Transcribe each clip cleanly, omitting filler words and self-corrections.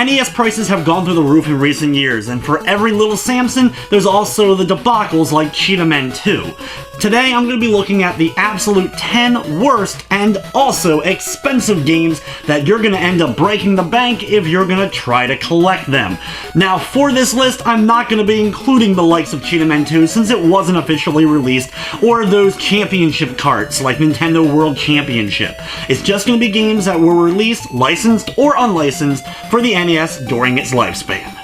NES prices have gone through the roof in recent years, and for every little Samson, there's also the debacles like Cheetah Men 2. Today, I'm going to be looking at the absolute 10 worst and also expensive games that you're going to end up breaking the bank if you're going to try to collect them. Now, for this list, I'm not going to be including the likes of Cheetah Men 2 since it wasn't officially released, or those championship carts like Nintendo World Championship. It's just going to be games that were released, licensed, or unlicensed for the NES during its lifespan.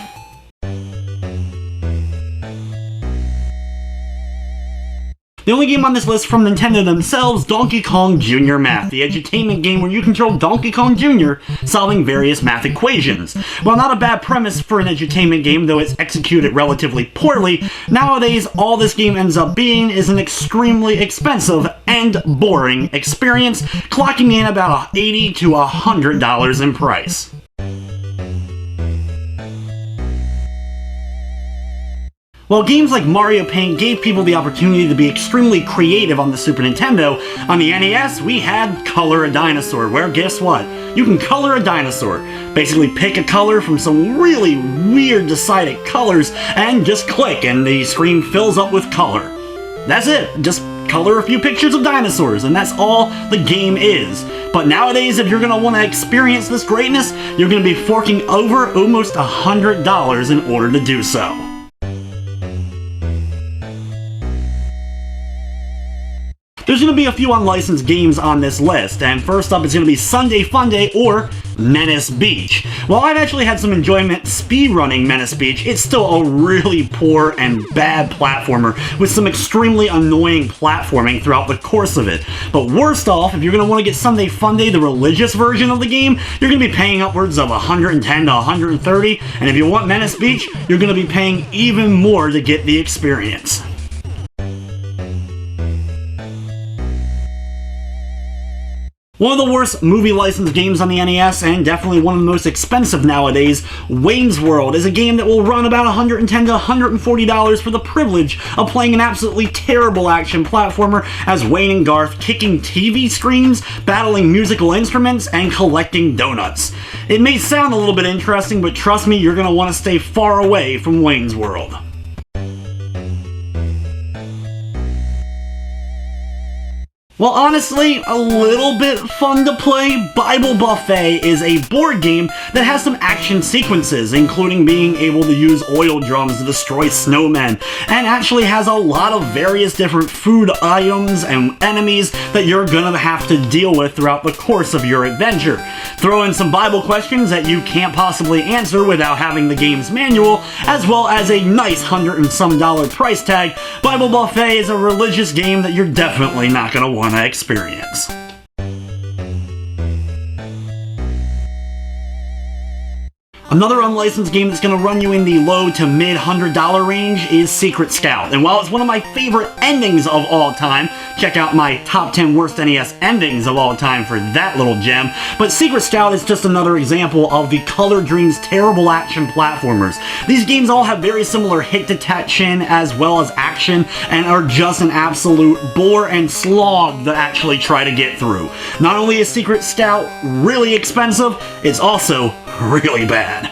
The only game on this list from Nintendo themselves, Donkey Kong Jr. Math, the edutainment game where you control Donkey Kong Jr. solving various math equations. While not a bad premise for an edutainment game, though it's executed relatively poorly, nowadays all this game ends up being is an extremely expensive and boring experience, clocking in about $80 to $100 in price. While games like Mario Paint gave people the opportunity to be extremely creative on the Super Nintendo, on the NES we had Color a Dinosaur, where guess what? You can color a dinosaur. Basically pick a color from some really weird decided colors and just click and the screen fills up with color. That's it, just color a few pictures of dinosaurs and that's all the game is. But nowadays if you're going to want to experience this greatness, you're going to be forking over almost $100 in order to do so. There's going to be a few unlicensed games on this list, and first up is going to be Sunday Funday or Menace Beach. While I've actually had some enjoyment speedrunning Menace Beach, it's still a really poor and bad platformer with some extremely annoying platforming throughout the course of it. But worst off, if you're going to want to get Sunday Funday, the religious version of the game, you're going to be paying upwards of $110 to $130, and if you want Menace Beach, you're going to be paying even more to get the experience. One of the worst movie licensed games on the NES, and definitely one of the most expensive nowadays, Wayne's World, is a game that will run about $110 to $140 for the privilege of playing an absolutely terrible action platformer as Wayne and Garth kicking TV screens, battling musical instruments, and collecting donuts. It may sound a little bit interesting, but trust me, you're going to want to stay far away from Wayne's World. Well, honestly, a little bit fun to play, Bible Buffet is a board game that has some action sequences, including being able to use oil drums to destroy snowmen, and actually has a lot of various different food items and enemies that you're gonna have to deal with throughout the course of your adventure. Throw in some Bible questions that you can't possibly answer without having the game's manual, as well as a nice $100 and some price tag. Bible Buffet is a religious game that you're definitely not gonna want to experience. Another unlicensed game that's going to run you in the low to mid $100 range is Secret Scout. And while it's one of my favorite endings of all time, check out my top 10 worst NES endings of all time for that little gem, but Secret Scout is just another example of the Color Dreams terrible action platformers. These games all have very similar hit detection as well as action and are just an absolute bore and slog to actually try to get through. Not only is Secret Scout really expensive, it's also really bad.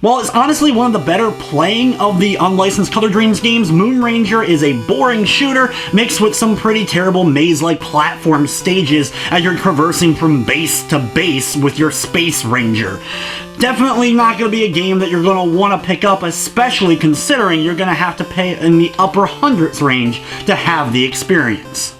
While it's honestly one of the better playing of the unlicensed Color Dreams games, Moon Ranger is a boring shooter mixed with some pretty terrible maze-like platform stages as you're traversing from base to base with your Space Ranger. Definitely not going to be a game that you're going to want to pick up, especially considering you're going to have to pay in the upper hundreds range to have the experience.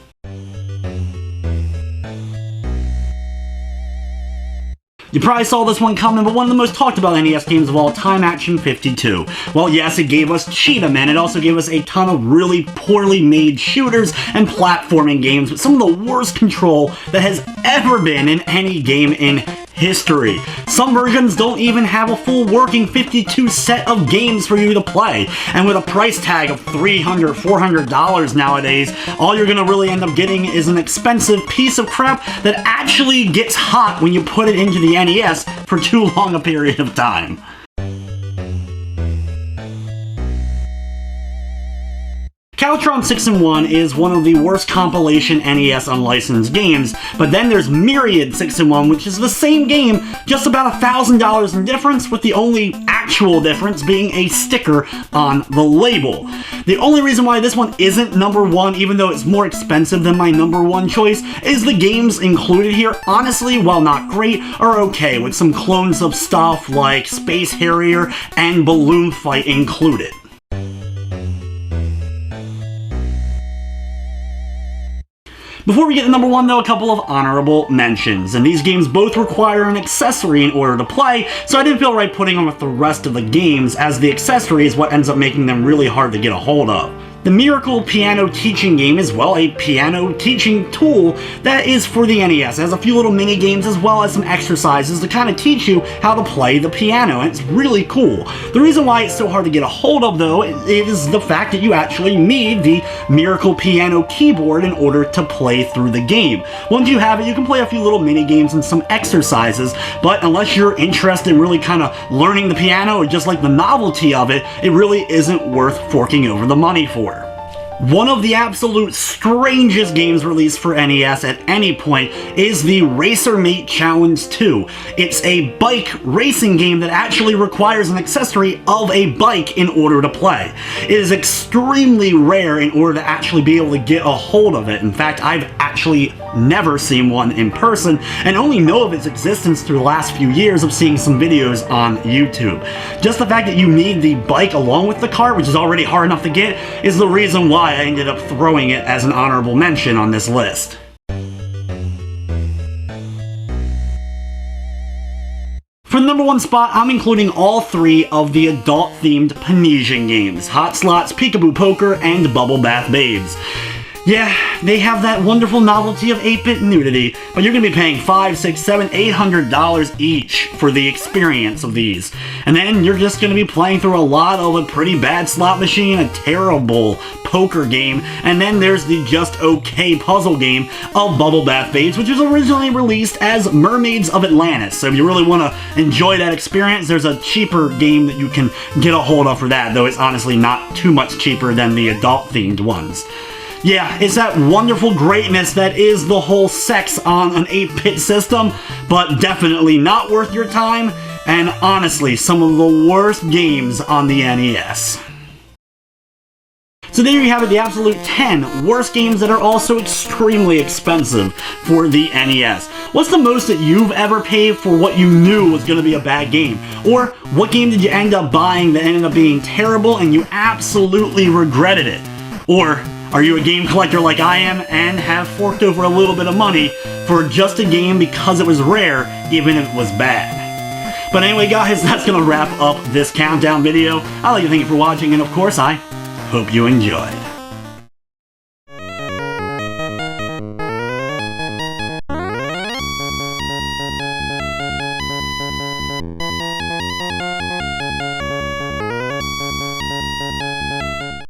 You probably saw this one coming, but one of the most talked about NES games of all time, Action 52. Well, yes, it gave us Cheetah Men. It also gave us a ton of really poorly made shooters and platforming games with some of the worst control that has ever been in any game in history. Some versions don't even have a full working 52 set of games for you to play, and with a price tag of $300, $400 nowadays, all you're gonna really end up getting is an expensive piece of crap that actually gets hot when you put it into the NES for too long a period of time. Scoutron 6-in-1 is one of the worst compilation NES unlicensed games, but then there's Myriad 6-in-1, which is the same game, just about $1,000 in difference, with the only actual difference being a sticker on the label. The only reason why this one isn't number one, even though it's more expensive than my number one choice, is the games included here, honestly, while not great, are okay, with some clones of stuff like Space Harrier and Balloon Fight included. Before we get to number one, though, a couple of honorable mentions, and these games both require an accessory in order to play, so I didn't feel right putting them with the rest of the games, as the accessory is what ends up making them really hard to get a hold of. The Miracle Piano Teaching game is, well, a piano teaching tool that is for the NES. It has a few little mini games as well as some exercises to kind of teach you how to play the piano, and it's really cool. The reason why it's so hard to get a hold of, though, is the fact that you actually need the Miracle Piano keyboard in order to play through the game. Once you have it, you can play a few little mini games and some exercises, but unless you're interested in really kind of learning the piano or just like the novelty of it, it really isn't worth forking over the money for. One of the absolute strangest games released for NES at any point is the Racer Mate Challenge 2. It's a bike racing game that actually requires an accessory of a bike in order to play. It is extremely rare in order to actually be able to get a hold of it. In fact, I've actually never seen one in person and only know of its existence through the last few years of seeing some videos on YouTube. Just the fact that you need the bike along with the car, which is already hard enough to get, is the reason why I ended up throwing it as an honorable mention on this list. For the number one spot, I'm including all three of the adult-themed Panesian games: Hot Slots, Peekaboo Poker, and Bubble Bath Babes. Yeah, they have that wonderful novelty of 8-bit nudity, but you're going to be paying $500, $600, $700, $800 each for the experience of these. And then you're just going to be playing through a lot of a pretty bad slot machine, a terrible poker game, and then there's the just okay puzzle game of Bubble Bath Babes, which was originally released as Mermaids of Atlantis. So if you really want to enjoy that experience, there's a cheaper game that you can get a hold of for that, though it's honestly not too much cheaper than the adult-themed ones. Yeah, it's that wonderful greatness that is the whole sex on an 8-bit system, but definitely not worth your time, and honestly, some of the worst games on the NES. So there you have it, the absolute 10 worst games that are also extremely expensive for the NES. What's the most that you've ever paid for what you knew was going to be a bad game? Or what game did you end up buying that ended up being terrible and you absolutely regretted it? Or are you a game collector like I am and have forked over a little bit of money for just a game because it was rare, even if it was bad? But anyway, guys, that's going to wrap up this countdown video. I'd like to thank you for watching, and of course, I hope you enjoyed.